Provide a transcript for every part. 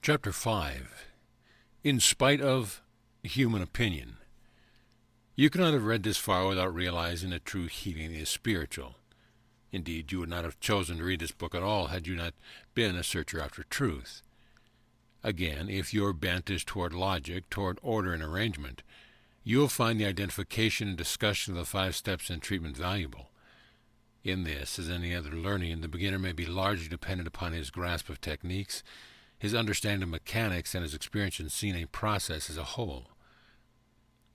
Chapter 5. In spite of human opinion. You cannot have read this far without realizing that true healing is spiritual. Indeed, you would not have chosen to read this book at all had you not been a searcher after truth. Again, if your bent is toward logic, toward order and arrangement, you will find the identification and discussion of the 5 steps in treatment valuable. In this, as any other learning, the beginner may be largely dependent upon his grasp of techniques, his understanding of mechanics, and his experience in seeing a process as a whole.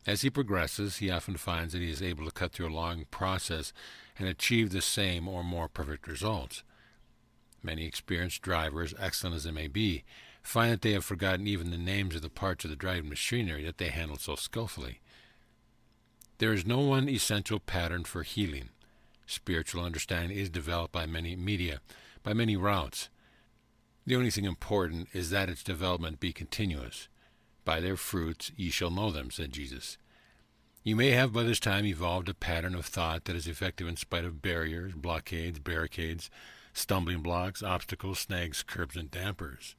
As he progresses, he often finds that he is able to cut through a long process and achieve the same or more perfect results. Many experienced drivers, excellent as they may be, find that they have forgotten even the names of the parts of the driving machinery that they handle so skillfully. There is no one essential pattern for healing. Spiritual understanding is developed by many media, by many routes. The only thing important is that its development be continuous. By their fruits ye shall know them, said Jesus. You may have by this time evolved a pattern of thought that is effective in spite of barriers, blockades, barricades, stumbling blocks, obstacles, snags, curbs, and dampers.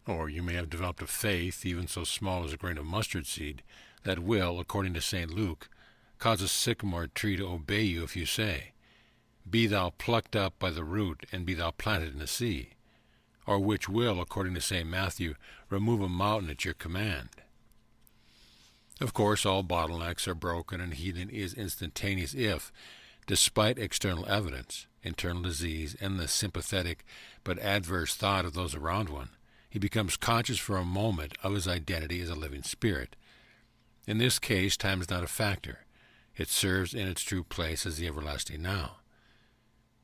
Or you may have developed a faith, even so small as a grain of mustard seed, that will, according to St. Luke, cause a sycamore tree to obey you if you say, Be thou plucked up by the root, and be thou planted in the sea. Or which will, according to St. Matthew, remove a mountain at your command. Of course, all bottlenecks are broken and healing is instantaneous if, despite external evidence, internal disease, and the sympathetic but adverse thought of those around one, he becomes conscious for a moment of his identity as a living spirit. In this case, time is not a factor. It serves in its true place as the everlasting now.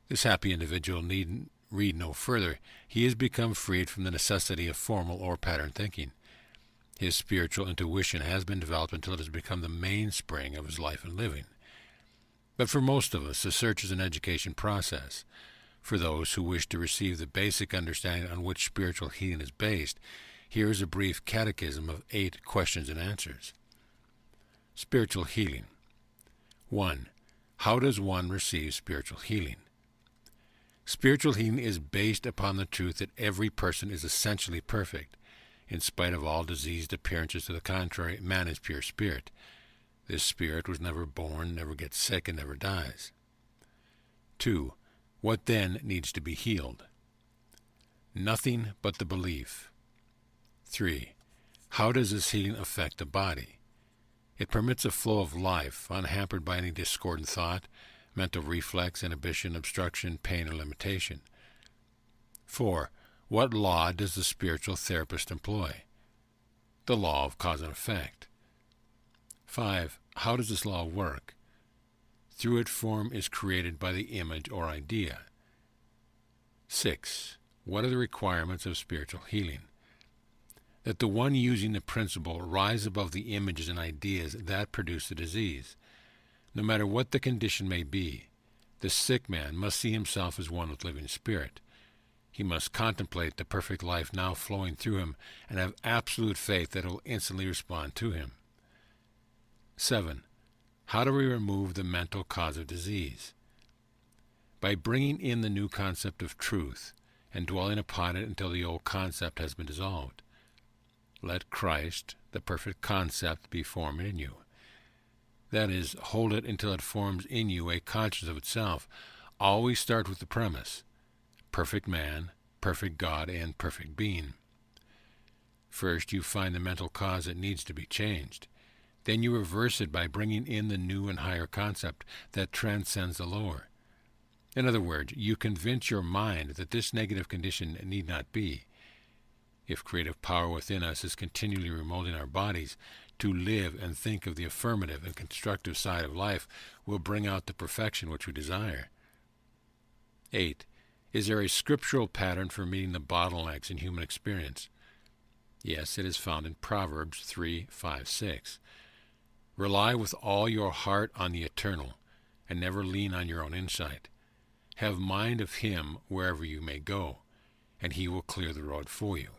This happy individual need read no further. He has become freed from the necessity of formal or pattern thinking. His spiritual intuition has been developed until it has become the mainspring of his life and living. But for most of us, the search is an education process. For those who wish to receive the basic understanding on which spiritual healing is based, here is a brief catechism of 8 questions and answers. Spiritual healing. 1. How does one receive spiritual healing? Spiritual healing is based upon the truth that every person is essentially perfect. In spite of all diseased appearances to the contrary, man is pure spirit. This spirit was never born, never gets sick, and never dies. 2. What then needs to be healed? Nothing but the belief. 3. How does this healing affect the body? It permits a flow of life, unhampered by any discordant thought, mental reflex, inhibition, obstruction, pain, or limitation. 4. What law does the spiritual therapist employ? The law of cause and effect. 5. How does this law work? Through it, form is created by the image or idea. 6. What are the requirements of spiritual healing? That the one using the principle rise above the images and ideas that produce the disease. No matter what the condition may be, the sick man must see himself as one with living spirit. He must contemplate the perfect life now flowing through him and have absolute faith that it will instantly respond to him. 7. How do we remove the mental cause of disease? By bringing in the new concept of truth and dwelling upon it until the old concept has been dissolved. Let Christ, the perfect concept, be formed in you. That is, hold it until it forms in you a consciousness of itself. Always start with the premise: perfect man, perfect God, and perfect being. First, you find the mental cause that needs to be changed. Then you reverse it by bringing in the new and higher concept that transcends the lower. In other words, you convince your mind that this negative condition need not be. If creative power within us is continually remolding our bodies, to live and think of the affirmative and constructive side of life will bring out the perfection which we desire. 8. Is there a scriptural pattern for meeting the bottlenecks in human experience? Yes, it is found in Proverbs 3:5-6. Rely with all your heart on the Eternal, and never lean on your own insight. Have mind of Him wherever you may go, and He will clear the road for you.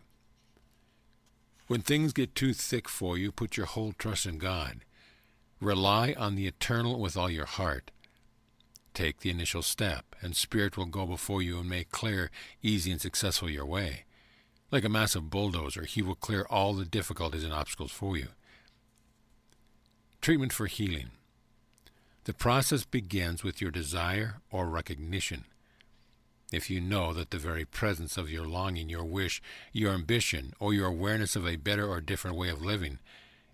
When things get too thick for you, put your whole trust in God. Rely on the Eternal with all your heart. Take the initial step, and Spirit will go before you and make clear, easy, and successful your way. Like a massive bulldozer, he will clear all the difficulties and obstacles for you. Treatment for healing. The process begins with your desire or recognition. If you know that the very presence of your longing, your wish, your ambition, or your awareness of a better or different way of living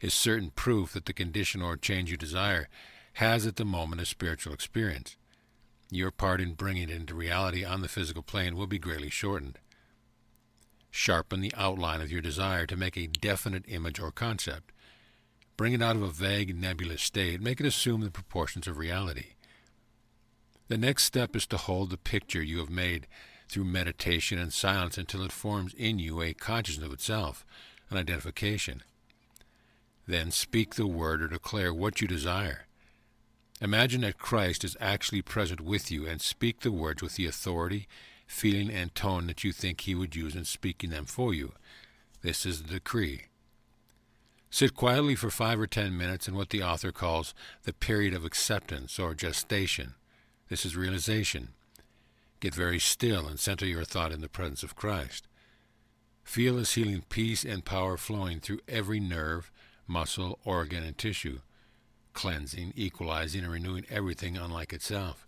is certain proof that the condition or change you desire has at the moment a spiritual experience, your part in bringing it into reality on the physical plane will be greatly shortened. Sharpen the outline of your desire to make a definite image or concept. Bring it out of a vague, nebulous state. Make it assume the proportions of reality. The next step is to hold the picture you have made through meditation and silence until it forms in you a consciousness of itself, an identification. Then speak the word or declare what you desire. Imagine that Christ is actually present with you and speak the words with the authority, feeling, and tone that you think he would use in speaking them for you. This is the decree. Sit quietly for 5 or 10 minutes in what the author calls the period of acceptance or gestation. This is realization. Get very still and center your thought in the presence of Christ. Feel his healing peace and power flowing through every nerve, muscle, organ, and tissue, cleansing, equalizing, and renewing everything unlike itself.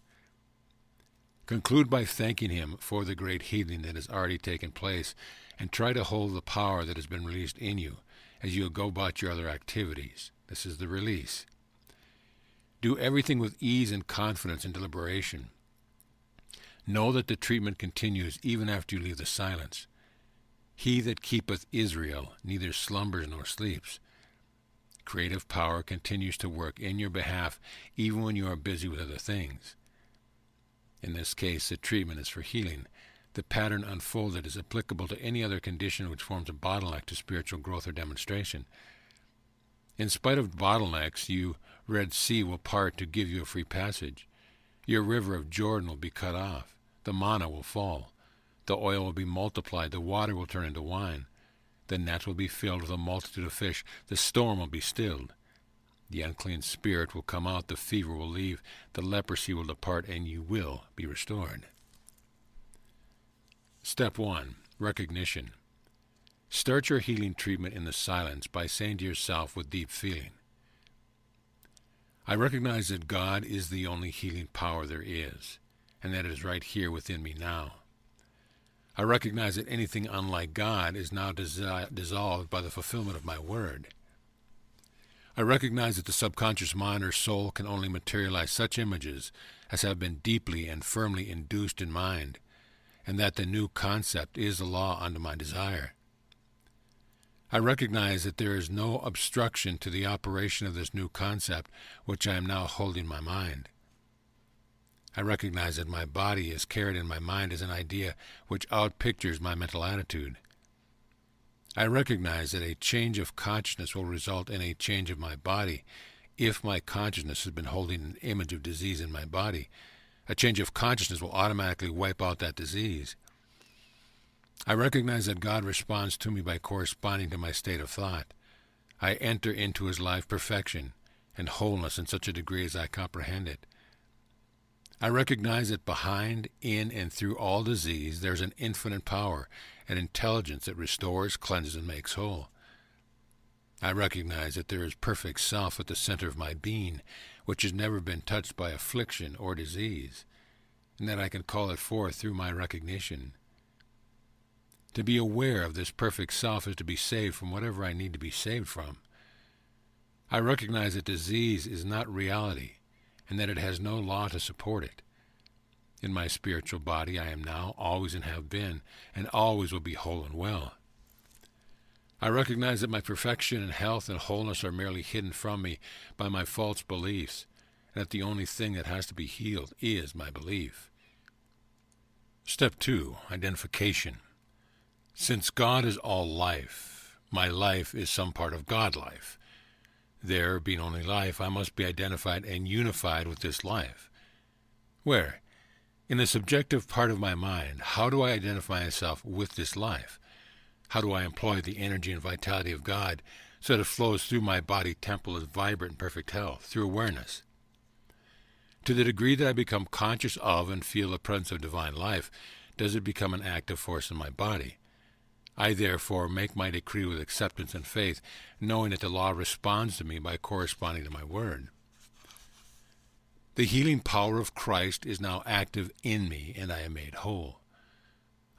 Conclude by thanking him for the great healing that has already taken place, and try to hold the power that has been released in you as you go about your other activities. This is the release. Do everything with ease and confidence and deliberation. Know that the treatment continues even after you leave the silence. He that keepeth Israel neither slumbers nor sleeps. Creative power continues to work in your behalf even when you are busy with other things. In this case, the treatment is for healing. The pattern unfolded is applicable to any other condition which forms a bottleneck to spiritual growth or demonstration. In spite of bottlenecks, your Red Sea will part to give you a free passage. Your river of Jordan will be cut off. The manna will fall. The oil will be multiplied. The water will turn into wine. The net will be filled with a multitude of fish. The storm will be stilled. The unclean spirit will come out. The fever will leave. The leprosy will depart, and you will be restored. Step 1. Recognition. Start your healing treatment in the silence by saying to yourself with deep feeling, I recognize that God is the only healing power there is, and that it is right here within me now. I recognize that anything unlike God is now dissolved by the fulfillment of my word. I recognize that the subconscious mind or soul can only materialize such images as have been deeply and firmly induced in mind, and that the new concept is the law unto my desire. I recognize that there is no obstruction to the operation of this new concept which I am now holding in my mind. I recognize that my body is carried in my mind as an idea which outpictures my mental attitude. I recognize that a change of consciousness will result in a change of my body. If my consciousness has been holding an image of disease in my body, a change of consciousness will automatically wipe out that disease. I recognize that God responds to me by corresponding to my state of thought. I enter into his life perfection and wholeness in such a degree as I comprehend it. I recognize that behind, in, and through all disease there is an infinite power and intelligence that restores, cleanses, and makes whole. I recognize that there is perfect self at the center of my being, which has never been touched by affliction or disease, and that I can call it forth through my recognition. To be aware of this perfect self is to be saved from whatever I need to be saved from. I recognize that disease is not reality, and that it has no law to support it. In my spiritual body I am now, always and have been, and always will be whole and well. I recognize that my perfection and health and wholeness are merely hidden from me by my false beliefs, and that the only thing that has to be healed is my belief. Step 2. Identification. Since God is all life, my life is some part of God life. There, being only life, I must be identified and unified with this life. Where? In the subjective part of my mind, how do I identify myself with this life? How do I employ the energy and vitality of God so that it flows through my body temple as vibrant and perfect health, through awareness? To the degree that I become conscious of and feel the presence of divine life, does it become an active force in my body? I therefore make my decree with acceptance and faith, knowing that the law responds to me by corresponding to my word. The healing power of Christ is now active in me, and I am made whole.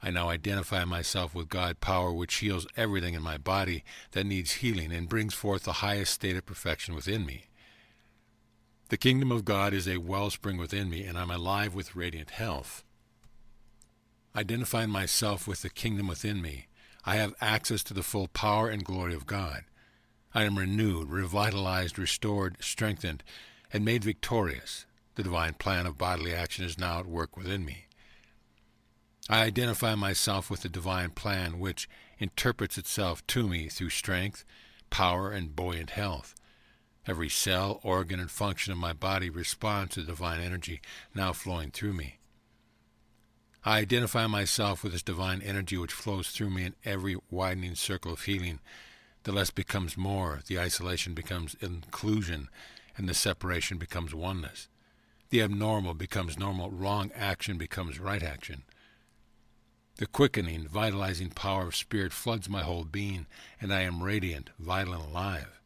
I now identify myself with God's power, which heals everything in my body that needs healing and brings forth the highest state of perfection within me. The kingdom of God is a wellspring within me, and I'm alive with radiant health. Identifying myself with the kingdom within me, I have access to the full power and glory of God. I am renewed, revitalized, restored, strengthened, and made victorious. The divine plan of bodily action is now at work within me. I identify myself with the divine plan which interprets itself to me through strength, power, and buoyant health. Every cell, organ, and function of my body responds to the divine energy now flowing through me. I identify myself with this divine energy which flows through me in every widening circle of healing. The less becomes more, the isolation becomes inclusion, and the separation becomes oneness. The abnormal becomes normal, wrong action becomes right action. The quickening, vitalizing power of spirit floods my whole being, and I am radiant, vital, and alive.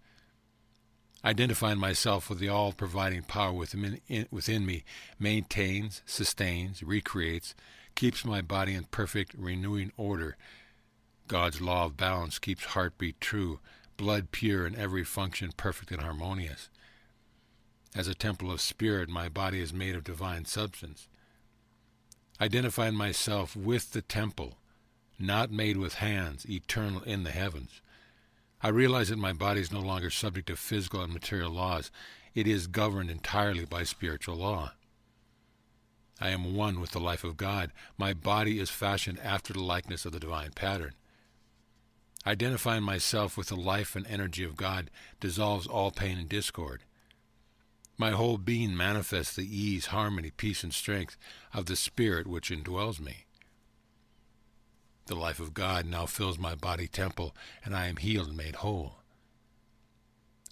Identifying myself with the all-providing power within me maintains, sustains, recreates, keeps my body in perfect, renewing order. God's law of balance keeps heartbeat true, blood pure, and every function perfect and harmonious. As a temple of spirit, my body is made of divine substance. Identifying myself with the temple, not made with hands, eternal in the heavens. I realize that my body is no longer subject to physical and material laws. It is governed entirely by spiritual law. I am one with the life of God. My body is fashioned after the likeness of the divine pattern. Identifying myself with the life and energy of God dissolves all pain and discord. My whole being manifests the ease, harmony, peace, and strength of the Spirit which indwells me. The life of God now fills my body temple, and I am healed and made whole.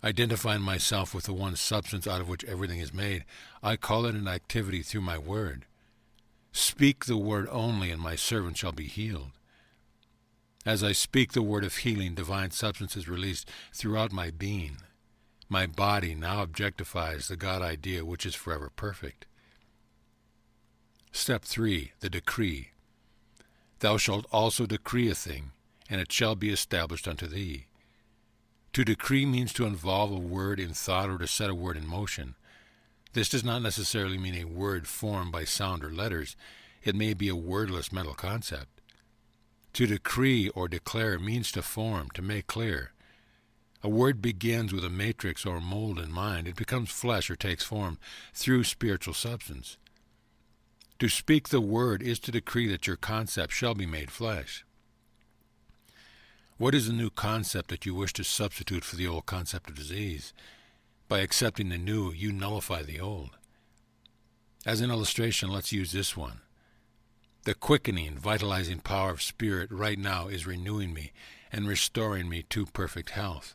Identifying myself with the one substance out of which everything is made, I call it an activity through my word. Speak the word only, and my servant shall be healed. As I speak the word of healing, divine substance is released throughout my being. My body now objectifies the God idea which is forever perfect. Step 3. The decree. Thou shalt also decree a thing, and it shall be established unto thee. To decree means to involve a word in thought or to set a word in motion. This does not necessarily mean a word formed by sound or letters. It may be a wordless mental concept. To decree or declare means to form, to make clear. A word begins with a matrix or mold in mind. It becomes flesh or takes form through spiritual substance. To speak the word is to decree that your concept shall be made flesh. What is the new concept that you wish to substitute for the old concept of disease? By accepting the new, you nullify the old. As an illustration, let's use this one. The quickening, vitalizing power of spirit right now is renewing me and restoring me to perfect health.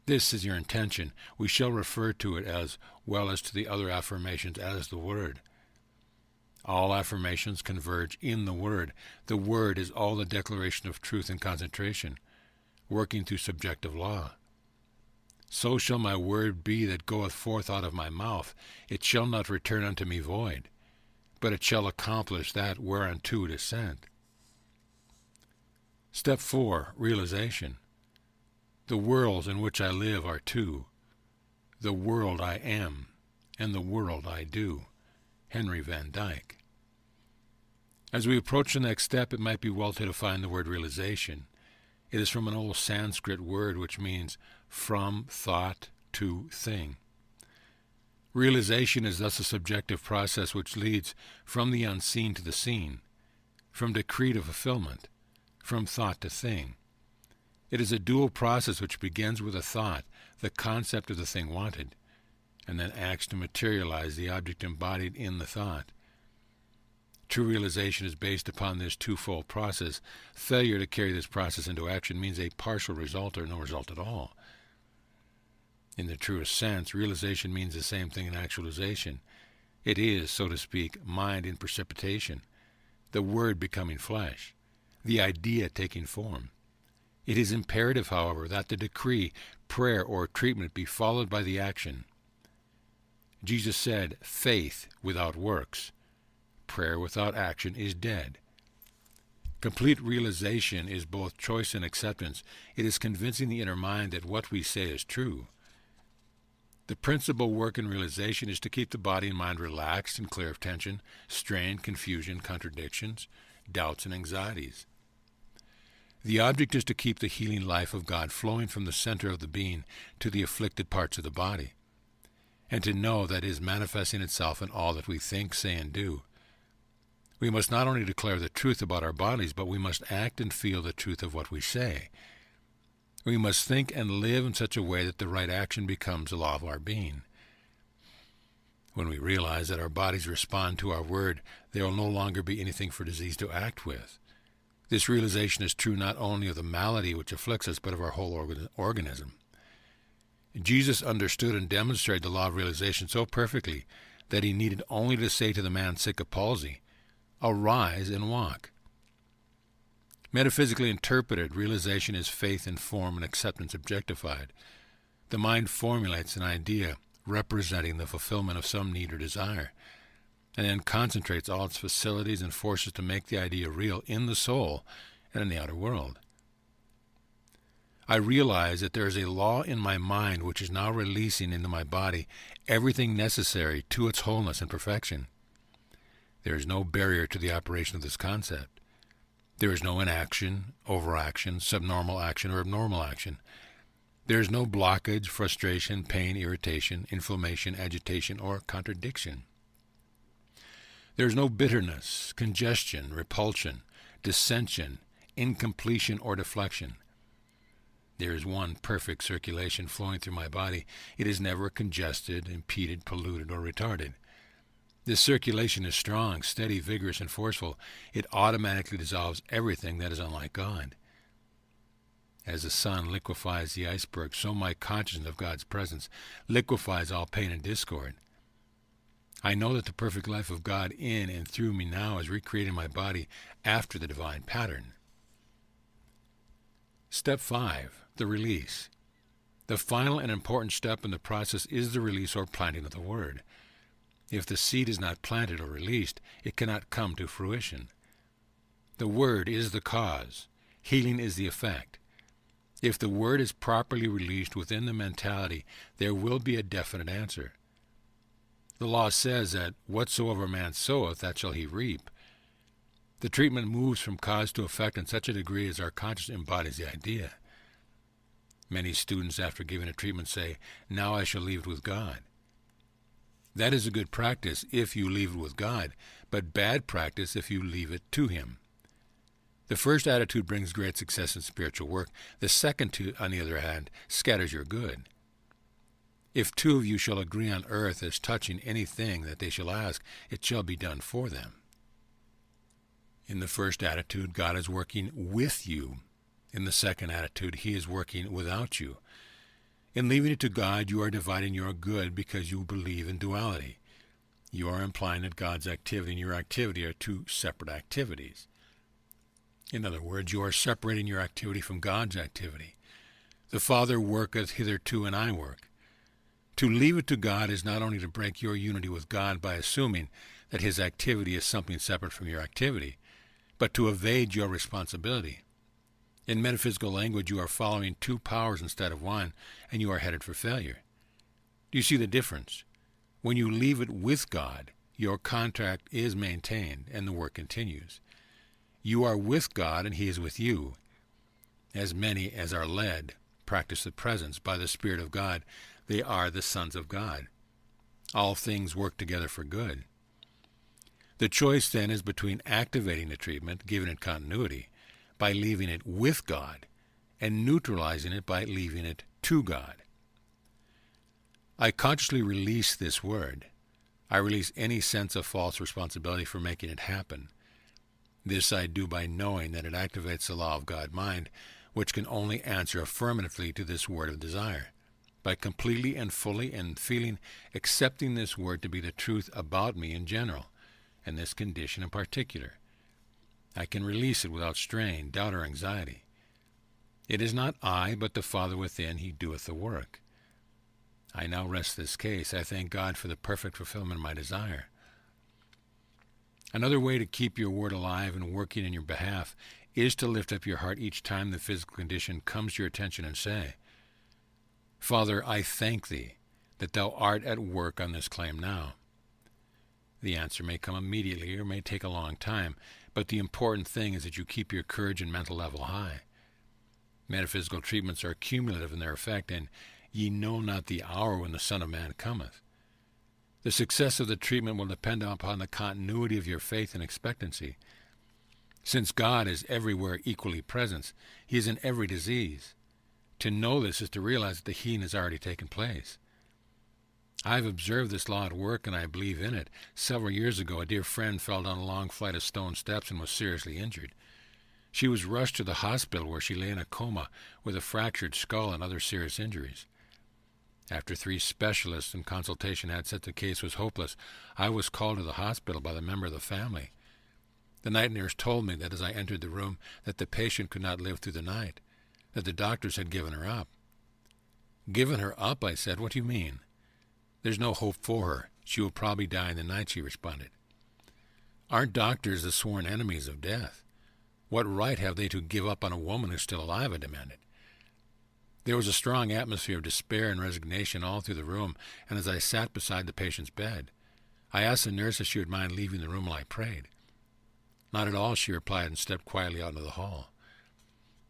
This is your intention. We shall refer to it as well as to the other affirmations as the word. All affirmations converge in the word. The word is all the declaration of truth and concentration, working through subjective law. So shall my word be that goeth forth out of my mouth. It shall not return unto me void, but it shall accomplish that whereunto it is sent. Step 4. Realization. The worlds in which I live are two. The world I am, and the world I do. Henry Van Dyke. As we approach the next step, it might be well to define the word realization. It is from an old Sanskrit word which means from thought to thing. Realization is thus a subjective process which leads from the unseen to the seen, from decree to fulfillment, from thought to thing. It is a dual process which begins with a thought, the concept of the thing wanted, and then acts to materialize the object embodied in the thought. True realization is based upon this twofold process. Failure to carry this process into action means a partial result or no result at all. In the truest sense, realization means the same thing in actualization. It is, so to speak, mind in precipitation, the word becoming flesh. the idea taking form. It is imperative, however, that the decree, prayer, or treatment be followed by the action. Jesus said, faith without works, prayer without action is dead. Complete realization is both choice and acceptance. It is convincing the inner mind that what we say is true. The principal work in realization is to keep the body and mind relaxed and clear of tension, strain, confusion, contradictions, doubts, and anxieties. The object is to keep the healing life of God flowing from the center of the being to the afflicted parts of the body, and to know that it is manifesting itself in all that we think, say, and do. We must not only declare the truth about our bodies, but we must act and feel the truth of what we say. We must think and live in such a way that the right action becomes a law of our being. When we realize that our bodies respond to our word, there will no longer be anything for disease to act with. This realization is true not only of the malady which afflicts us, but of our whole organism. Jesus understood and demonstrated the law of realization so perfectly that he needed only to say to the man sick of palsy, "Arise and walk." Metaphysically interpreted, realization is faith in form and acceptance objectified. The mind formulates an idea representing the fulfillment of some need or desire, and then concentrates all its facilities and forces to make the idea real in the soul and in the outer world. I realize that there is a law in my mind which is now releasing into my body everything necessary to its wholeness and perfection. There is no barrier to the operation of this concept. There is no inaction, overaction, subnormal action, or abnormal action. There is no blockage, frustration, pain, irritation, inflammation, agitation, or contradiction. There is no bitterness, congestion, repulsion, dissension, incompletion, or deflection. There is one perfect circulation flowing through my body. It is never congested, impeded, polluted, or retarded. This circulation is strong, steady, vigorous, and forceful. It automatically dissolves everything that is unlike God. As the sun liquefies the iceberg, so my consciousness of God's presence liquefies all pain and discord. I know that the perfect life of God in and through me now is recreating my body after the divine pattern. Step 5, the release. The final and important step in the process is the release or planting of the word. If the seed is not planted or released, it cannot come to fruition. The word is the cause. Healing is the effect. If the word is properly released within the mentality, there will be a definite answer. The law says that whatsoever man soweth, that shall he reap. The treatment moves from cause to effect in such a degree as our consciousness embodies the idea. Many students, after giving a treatment, say, "Now I shall leave it with God." That is a good practice if you leave it with God, but bad practice if you leave it to Him. The first attitude brings great success in spiritual work. The second, on the other hand, scatters your good. If two of you shall agree on earth as touching anything that they shall ask, it shall be done for them. In the first attitude, God is working with you. In the second attitude, He is working without you. In leaving it to God, you are dividing your good because you believe in duality. You are implying that God's activity and your activity are two separate activities. In other words, you are separating your activity from God's activity. The Father worketh hitherto, and I work. To leave it to God is not only to break your unity with God by assuming that His activity is something separate from your activity, but to evade your responsibility. In metaphysical language, you are following two powers instead of one, and you are headed for failure. Do you see the difference? When you leave it with God, your contract is maintained, and the work continues. You are with God, and He is with you. As many as are led practice the presence by the Spirit of God. They are the sons of God. All things work together for good. The choice then is between activating the treatment, giving it continuity, by leaving it with God, and neutralizing it by leaving it to God. I consciously release this word. I release any sense of false responsibility for making it happen. This I do by knowing that it activates the law of God-mind, which can only answer affirmatively to this word of desire, by completely and fully and feeling accepting this word to be the truth about me in general, and this condition in particular. I can release it without strain, doubt, or anxiety. It is not I, but the Father within, he doeth the work. I now rest this case. I thank God for the perfect fulfillment of my desire. Another way to keep your word alive and working in your behalf is to lift up your heart each time the physical condition comes to your attention and say, Father, I thank thee that thou art at work on this claim now. The answer may come immediately or may take a long time, but the important thing is that you keep your courage and mental level high. Metaphysical treatments are cumulative in their effect, and ye know not the hour when the Son of Man cometh. The success of the treatment will depend upon the continuity of your faith and expectancy. Since God is everywhere equally present, he is in every disease. To know this is to realize that the healing has already taken place. I've observed this law at work, and I believe in it. Several years ago, a dear friend fell down a long flight of stone steps and was seriously injured. She was rushed to the hospital where she lay in a coma with a fractured skull and other serious injuries. After 3 specialists in consultation had said the case was hopeless, I was called to the hospital by the member of the family. The night nurse told me that as I entered the room that the patient could not live through the night, that the doctors had given her up. Given her up, I said. What do you mean? There's no hope for her. She will probably die in the night, she responded. Aren't doctors the sworn enemies of death? What right have they to give up on a woman who's still alive, I demanded. There was a strong atmosphere of despair and resignation all through the room, and as I sat beside the patient's bed, I asked the nurse if she would mind leaving the room while I prayed. Not at all, she replied, and stepped quietly out into the hall.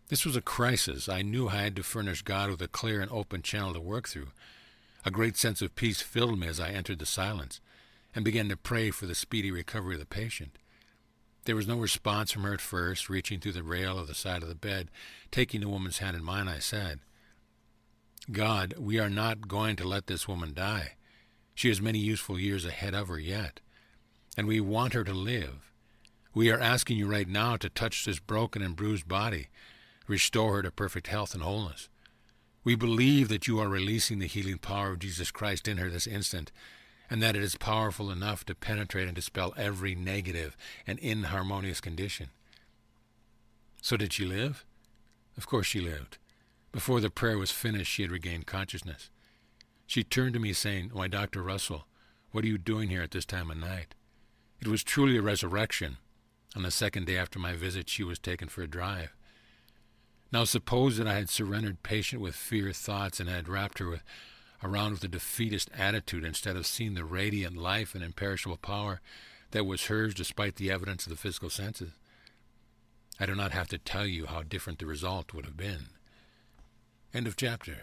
This was a crisis. I knew I had to furnish God with a clear and open channel to work through. A great sense of peace filled me as I entered the silence and began to pray for the speedy recovery of the patient. There was no response from her at first. Reaching through the rail of the side of the bed, taking the woman's hand in mine, I said, God, we are not going to let this woman die. She has many useful years ahead of her yet, and we want her to live. We are asking you right now to touch this broken and bruised body, restore her to perfect health and wholeness. We believe that you are releasing the healing power of Jesus Christ in her this instant, and that it is powerful enough to penetrate and dispel every negative and inharmonious condition. So did she live? Of course she lived. Before the prayer was finished, she had regained consciousness. She turned to me saying, Why, Dr. Russell, what are you doing here at this time of night? It was truly a resurrection. On the second day after my visit, she was taken for a drive. Now suppose that I had surrendered patient with fear thoughts and had wrapped her around with a defeatist attitude instead of seeing the radiant life and imperishable power that was hers despite the evidence of the physical senses. I do not have to tell you how different the result would have been. End of chapter.